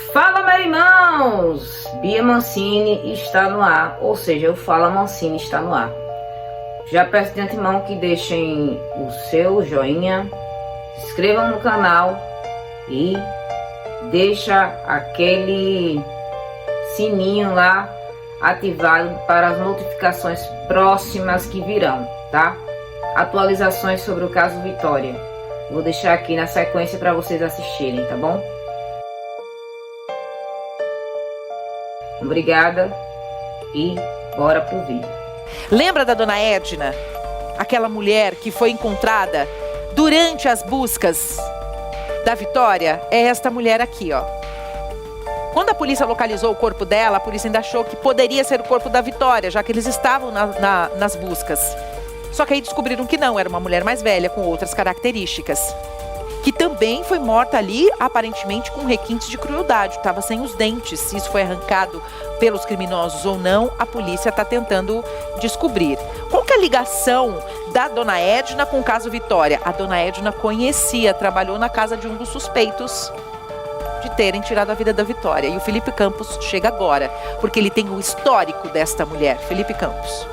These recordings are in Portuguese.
Fala, meus irmãos! Bia Mancini está no ar, ou seja, o Fala Mancini está no ar. Já peço de antemão que deixem o seu joinha, se inscrevam no canal e deixa aquele sininho lá ativado para as notificações próximas que virão, tá? Atualizações sobre o caso Vitória. Vou deixar aqui na sequência para vocês assistirem, tá bom? Obrigada e bora pro vídeo. Lembra da dona Edna? Aquela mulher que foi encontrada durante as buscas da Vitória? É esta mulher aqui, ó. Quando a polícia localizou o corpo dela, a polícia ainda achou que poderia ser o corpo da Vitória, já que eles estavam nas buscas. Só que aí descobriram que não, era uma mulher mais velha, com outras características. Que também foi morta ali, aparentemente com requintes de crueldade, estava sem os dentes. Se isso foi arrancado pelos criminosos ou não, a polícia está tentando descobrir. Qual que é a ligação da dona Edna com o caso Vitória? A dona Edna conhecia, trabalhou na casa de um dos suspeitos de terem tirado a vida da Vitória. E o Felipe Campos chega agora, porque ele tem o histórico desta mulher. Felipe Campos.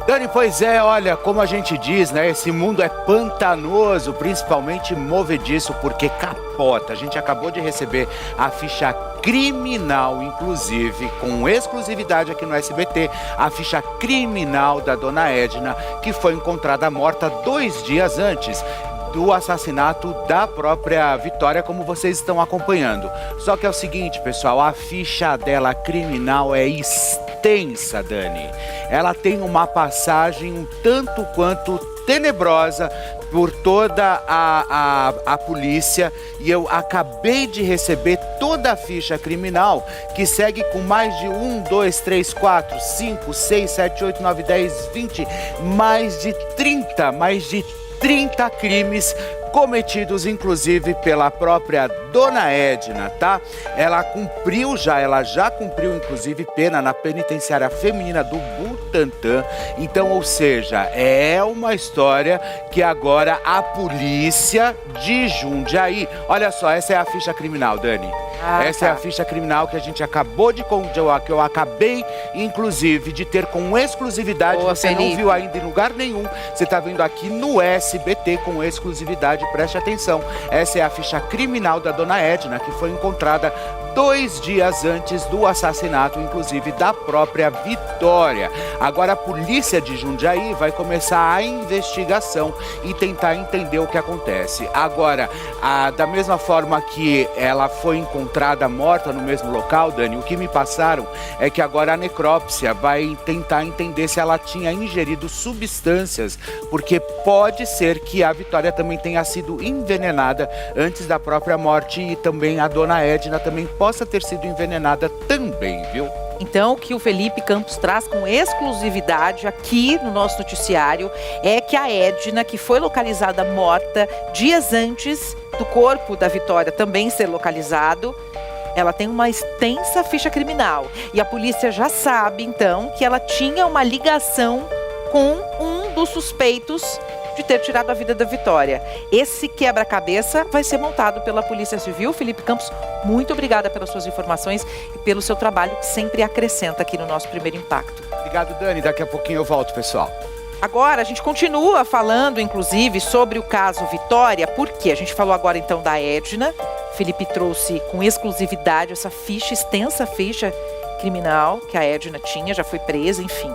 Dani, pois é, olha, como a gente diz, né, esse mundo é pantanoso, principalmente movediço, porque capota. A gente acabou de receber a ficha criminal, inclusive, com exclusividade aqui no SBT, a ficha criminal da dona Edna, que foi encontrada morta 2 dias antes do assassinato da própria Vitória, como vocês estão acompanhando. Só que é o seguinte, pessoal, a ficha dela criminal é extensa, Dani. Ela tem uma passagem um tanto quanto tenebrosa por toda a polícia, e eu acabei de receber toda a ficha criminal, que segue com mais de 1, 2, 3, 4, 5, 6, 7, 8, 9, 10, 20, mais de 30 crimes cometidos, inclusive, pela própria dona Edna, tá? Ela já cumpriu, inclusive, pena na penitenciária feminina do Butantã. Então, ou seja, é uma história que agora a polícia de Jundiaí... Olha só, essa é a ficha criminal, Dani. Essa é a ficha criminal que a gente acabou que eu acabei, inclusive, de ter com exclusividade. Boa, você Felipe. não viu ainda em lugar nenhum. Você está vendo aqui no SBT com exclusividade. Preste atenção. Essa é a ficha criminal da dona Edna, que foi encontrada 2 dias antes do assassinato, inclusive, da própria Vitória. Agora a polícia de Jundiaí vai começar a investigação e tentar entender o que acontece. Agora, da mesma forma que ela foi encontrada morta no mesmo local, Dani, o que me passaram é que agora a necrópsia vai tentar entender se ela tinha ingerido substâncias, porque pode ser que a Vitória também tenha sido envenenada antes da própria morte, e também a dona Edna também possa ter sido envenenada também, viu? Então, o que o Felipe Campos traz com exclusividade aqui no nosso noticiário é que a Edna, que foi localizada morta dias antes do corpo da Vitória também ser localizado, ela tem uma extensa ficha criminal. E a polícia já sabe, então, que ela tinha uma ligação com um dos suspeitos de ter tirado a vida da Vitória. Esse quebra-cabeça vai ser montado pela Polícia Civil. Felipe Campos, muito obrigada pelas suas informações e pelo seu trabalho, que sempre acrescenta aqui no nosso Primeiro Impacto. Obrigado, Dani. Daqui a pouquinho eu volto, pessoal. Agora, a gente continua falando, inclusive, sobre o caso Vitória, porque a gente falou agora, então, da Edna. Felipe trouxe com exclusividade essa ficha, extensa ficha criminal que a Edna tinha, já foi presa, enfim.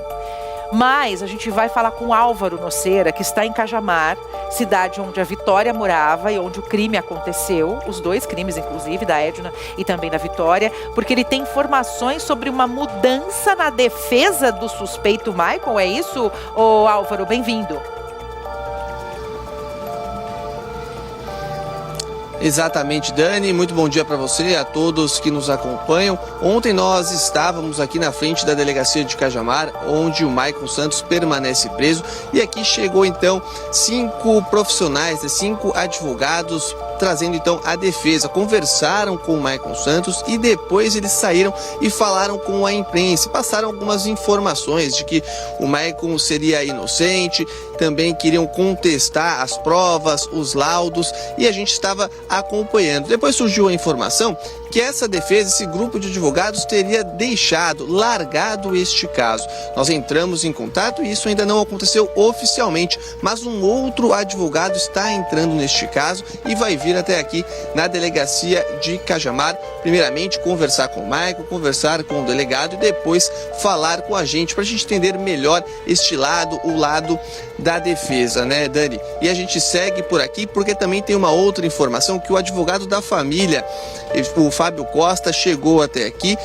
Mas a gente vai falar com Álvaro Noceira, que está em Cajamar, cidade onde a Vitória morava e onde o crime aconteceu, os 2 crimes, inclusive, da Edna e também da Vitória, porque ele tem informações sobre uma mudança na defesa do suspeito Michael. É isso, ô Álvaro? Bem-vindo. Exatamente, Dani. Muito bom dia para você, a todos que nos acompanham. Ontem nós estávamos aqui na frente da delegacia de Cajamar, onde o Michael Santos permanece preso. E aqui chegou então 5 profissionais, 5 advogados, trazendo então a defesa. Conversaram com o Michael Santos e depois eles saíram e falaram com a imprensa. Passaram algumas informações de que o Michael seria inocente, também queriam contestar as provas, os laudos, e a gente estava acompanhando. Depois surgiu a informação que essa defesa, esse grupo de advogados teria largado este caso. Nós entramos em contato e isso ainda não aconteceu oficialmente, mas um outro advogado está entrando neste caso e vai vir até aqui na delegacia de Cajamar, primeiramente conversar com o Maicon, conversar com o delegado e depois falar com a gente para a gente entender melhor este lado, o lado da defesa, né, Dani? E a gente segue por aqui porque também tem uma outra informação que o advogado da família, o Fábio Costa, chegou até aqui,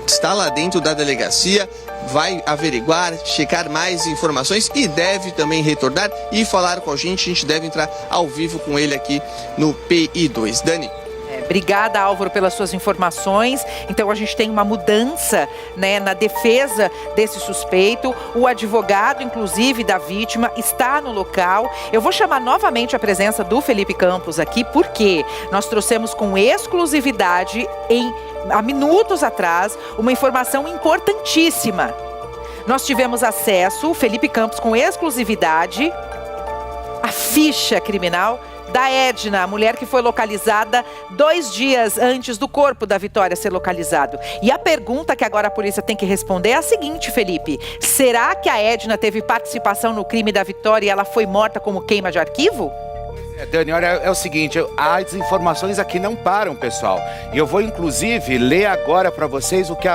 está lá dentro da delegacia, vai averiguar, checar mais informações e deve também retornar e falar com a gente deve entrar ao vivo com ele aqui no PI2. Dani? Obrigada, Álvaro, pelas suas informações. Então, a gente tem uma mudança, né, na defesa desse suspeito. O advogado, inclusive, da vítima, está no local. Eu vou chamar novamente a presença do Felipe Campos aqui, porque nós trouxemos com exclusividade, há minutos atrás, uma informação importantíssima. Nós tivemos acesso, Felipe Campos, com exclusividade, à ficha criminal da Edna, a mulher que foi localizada 2 dias antes do corpo da Vitória ser localizado. E a pergunta que agora a polícia tem que responder é a seguinte, Felipe: será que a Edna teve participação no crime da Vitória e ela foi morta como queima de arquivo? Dani, olha, é o seguinte, as informações aqui não param, pessoal. E eu vou, inclusive, ler agora para vocês o que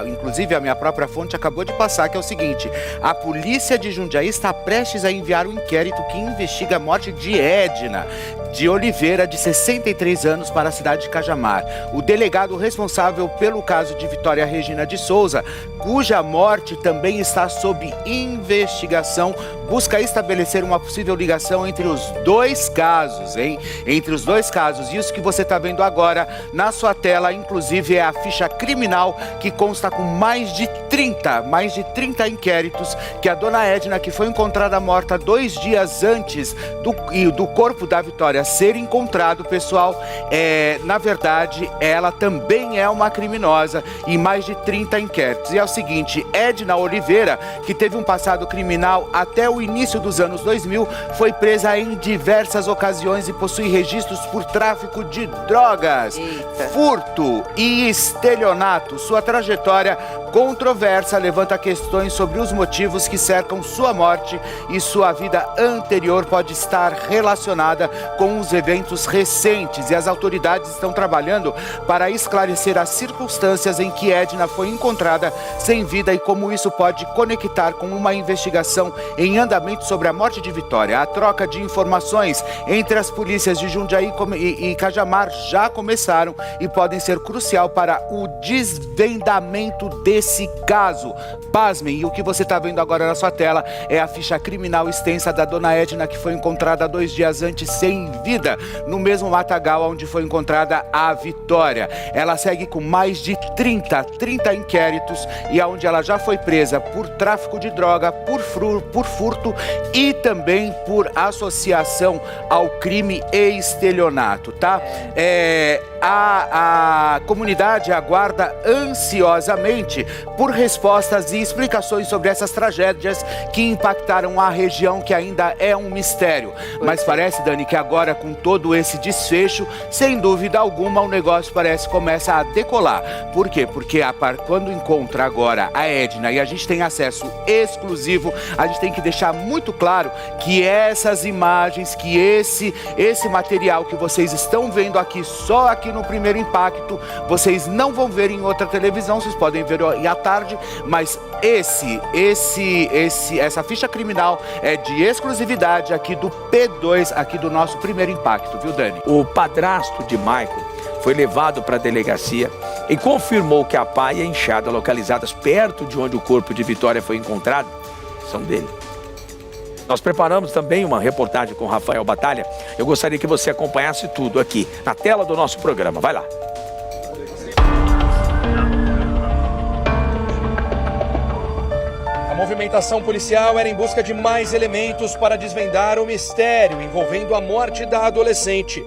inclusive a minha própria fonte acabou de passar, que é o seguinte: a polícia de Jundiaí está prestes a enviar um inquérito que investiga a morte de Edna de Oliveira, de 63 anos, para a cidade de Cajamar. O delegado responsável pelo caso de Vitória Regina de Souza, cuja morte também está sob investigação, busca estabelecer uma possível ligação entre os dois casos, hein? Entre os dois casos. Isso que você está vendo agora na sua tela, inclusive, é a ficha criminal que consta com mais de 30 inquéritos que a dona Edna, que foi encontrada morta 2 dias antes do corpo da Vitória ser encontrado, pessoal, na verdade, ela também é uma criminosa e mais de 30 inquéritos. E é o seguinte, Edna Oliveira, que teve um passado criminal até o início dos anos 2000, foi presa em diversas ocasiões e possui registros por tráfico de drogas, furto e estelionato. Sua trajetória controversa levanta questões sobre os motivos que cercam sua morte e sua vida anterior pode estar relacionada com os eventos recentes, e as autoridades estão trabalhando para esclarecer as circunstâncias em que Edna foi encontrada sem vida e como isso pode conectar com uma investigação em andamento sobre a morte de Vitória. A troca de informações entre as polícias de Jundiaí e Cajamar já começaram e podem ser crucial para o desvendamento desse caso. Pasmem, e o que você está vendo agora na sua tela é a ficha criminal extensa da dona Edna, que foi encontrada 2 dias antes sem vida, no mesmo matagal onde foi encontrada a Vitória. Ela segue com mais de 30 inquéritos e aonde ela já foi presa por tráfico de droga, por furto e também por associação ao crime e estelionato, tá? A comunidade aguarda ansiosamente por respostas e explicações sobre essas tragédias que impactaram a região, que ainda é um mistério. Mas parece, Dani, que agora, com todo esse desfecho, sem dúvida alguma, o negócio parece que começa a decolar. Por quê? Porque quando encontra agora a Edna e a gente tem acesso exclusivo, a gente tem que deixar muito claro que essas imagens, que esse material que vocês estão vendo aqui, só aqui no Primeiro Impacto, vocês não vão ver em outra televisão, vocês podem ver à tarde, mas essa ficha criminal é de exclusividade aqui do P2, aqui do nosso Primeiro Impacto, viu, Dani? O padrasto de Maicon foi levado para a delegacia e confirmou que a pá e a enxada localizadas perto de onde o corpo de Vitória foi encontrado são dele. Nós preparamos também uma reportagem com Rafael Batalha. Eu gostaria que você acompanhasse tudo aqui na tela do nosso programa. Vai lá. A movimentação policial era em busca de mais elementos para desvendar o mistério envolvendo a morte da adolescente.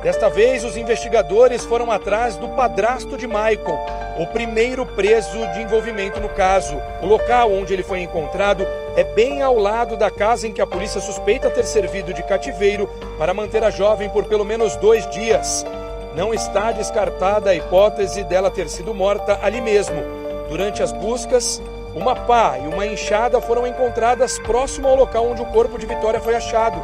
Desta vez, os investigadores foram atrás do padrasto de Maicon, o primeiro preso de envolvimento no caso. O local onde ele foi encontrado é bem ao lado da casa em que a polícia suspeita ter servido de cativeiro para manter a jovem por pelo menos 2 dias. não está descartada a hipótese dela ter sido morta ali mesmo. Durante as buscas, uma pá e uma enxada foram encontradas próximo ao local onde o corpo de Vitória foi achado.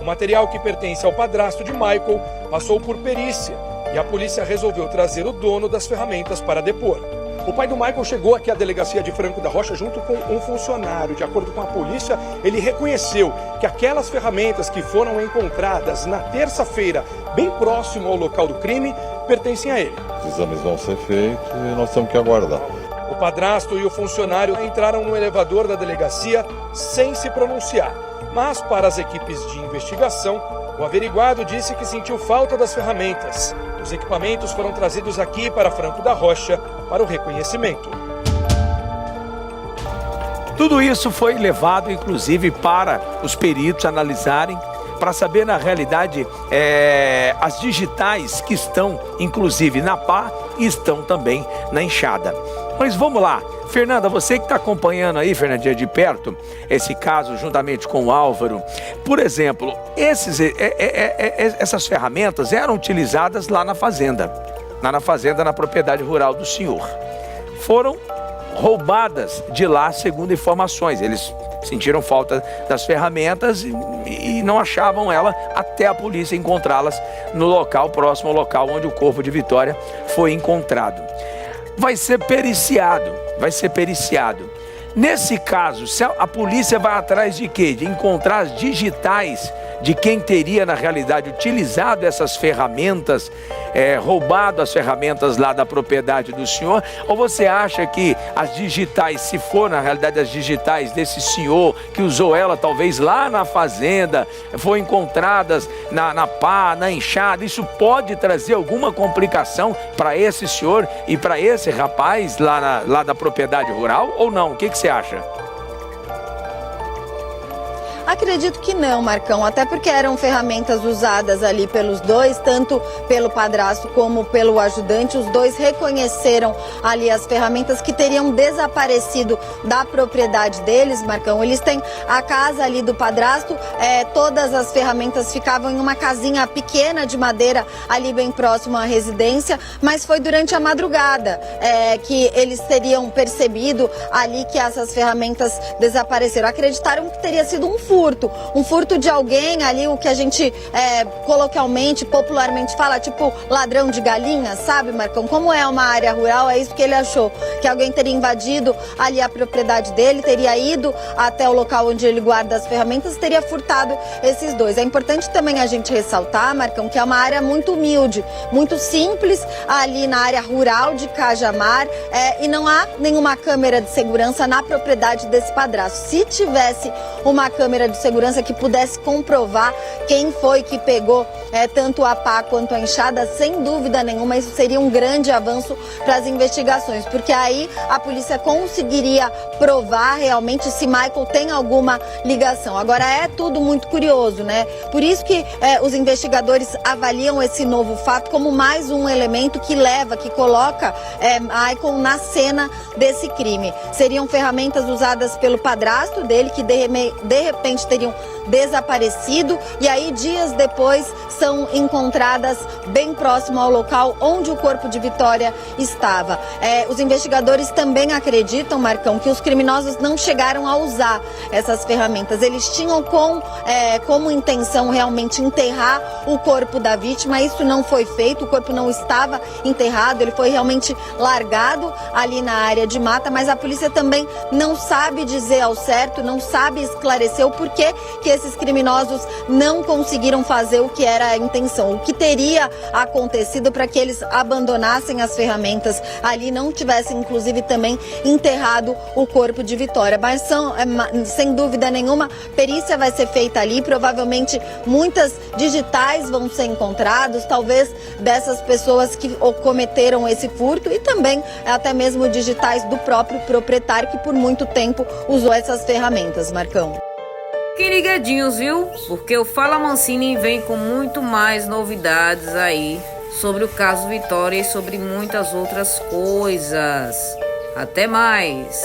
O material que pertence ao padrasto de Michael passou por perícia e a polícia resolveu trazer o dono das ferramentas para depor. O pai do Michael chegou aqui à delegacia de Franco da Rocha junto com um funcionário. De acordo com a polícia, ele reconheceu que aquelas ferramentas que foram encontradas na terça-feira, bem próximo ao local do crime, pertencem a ele. Os exames vão ser feitos e nós temos que aguardar. O padrasto e o funcionário entraram no elevador da delegacia sem se pronunciar. Mas, para as equipes de investigação, o averiguado disse que sentiu falta das ferramentas. Os equipamentos foram trazidos aqui para Franco da Rocha para o reconhecimento. Tudo isso foi levado, inclusive, para os peritos analisarem, para saber, na realidade, as digitais que estão, inclusive, na pá e estão também na enxada. Mas vamos lá. Fernanda, você que está acompanhando aí, Fernandinha, de perto, esse caso juntamente com o Álvaro, por exemplo, essas ferramentas eram utilizadas lá na fazenda, na propriedade rural do senhor. Foram roubadas de lá, segundo informações. Eles sentiram falta das ferramentas e não achavam ela até a polícia encontrá-las no local, próximo ao local onde o corpo de Vitória foi encontrado. Vai ser periciado. Nesse caso, a polícia vai atrás de quê? De encontrar as digitais de quem teria, na realidade, utilizado essas ferramentas, roubado as ferramentas lá da propriedade do senhor? Ou você acha que as digitais, se for, na realidade, as digitais desse senhor que usou ela, talvez lá na fazenda, foram encontradas na pá, na enxada, isso pode trazer alguma complicação para esse senhor e para esse rapaz lá da propriedade rural, ou não? O que você acha? Acredito que não, Marcão, até porque eram ferramentas usadas ali pelos dois, tanto pelo padrasto como pelo ajudante. Os dois reconheceram ali as ferramentas que teriam desaparecido da propriedade deles, Marcão. Eles têm a casa ali do padrasto, todas as ferramentas ficavam em uma casinha pequena de madeira ali bem próximo à residência, mas foi durante a madrugada que eles teriam percebido ali que essas ferramentas desapareceram. Acreditaram que teria sido um furto de alguém ali, o que a gente coloquialmente, popularmente fala, tipo ladrão de galinha, sabe, Marcão? Como é uma área rural, é isso que ele achou, que alguém teria invadido ali a propriedade dele, teria ido até o local onde ele guarda as ferramentas e teria furtado esses dois. É importante também a gente ressaltar, Marcão, que é uma área muito humilde, muito simples ali na área rural de Cajamar, e não há nenhuma câmera de segurança na propriedade desse padrasto. Se tivesse uma câmera de segurança que pudesse comprovar quem foi que pegou tanto a pá quanto a enxada, sem dúvida nenhuma, isso seria um grande avanço para as investigações, porque aí a polícia conseguiria provar realmente se Michael tem alguma ligação. Agora, é tudo muito curioso, né? Por isso que os investigadores avaliam esse novo fato como mais um elemento que coloca Michael na cena desse crime. Seriam ferramentas usadas pelo padrasto dele, que de repente teriam desaparecido, e aí dias depois são encontradas bem próximo ao local onde o corpo de Vitória estava. Os investigadores também acreditam, Marcão, que os criminosos não chegaram a usar essas ferramentas. Eles tinham como intenção realmente enterrar o corpo da vítima. Isso não foi feito, o corpo não estava enterrado, ele foi realmente largado ali na área de mata, mas a polícia também não sabe dizer ao certo, não sabe esclarecer o porquê que esses criminosos não conseguiram fazer o que era a intenção, o que teria acontecido para que eles abandonassem as ferramentas ali, não tivessem inclusive também enterrado o corpo de Vitória. Mas sem dúvida nenhuma, perícia vai ser feita ali, provavelmente muitas digitais vão ser encontradas, talvez dessas pessoas que cometeram esse furto, e também até mesmo digitais do próprio proprietário que por muito tempo usou essas ferramentas, Marcão. Fiquem ligadinhos, viu? Porque o Fala Mancini vem com muito mais novidades aí sobre o caso Vitória e sobre muitas outras coisas. Até mais!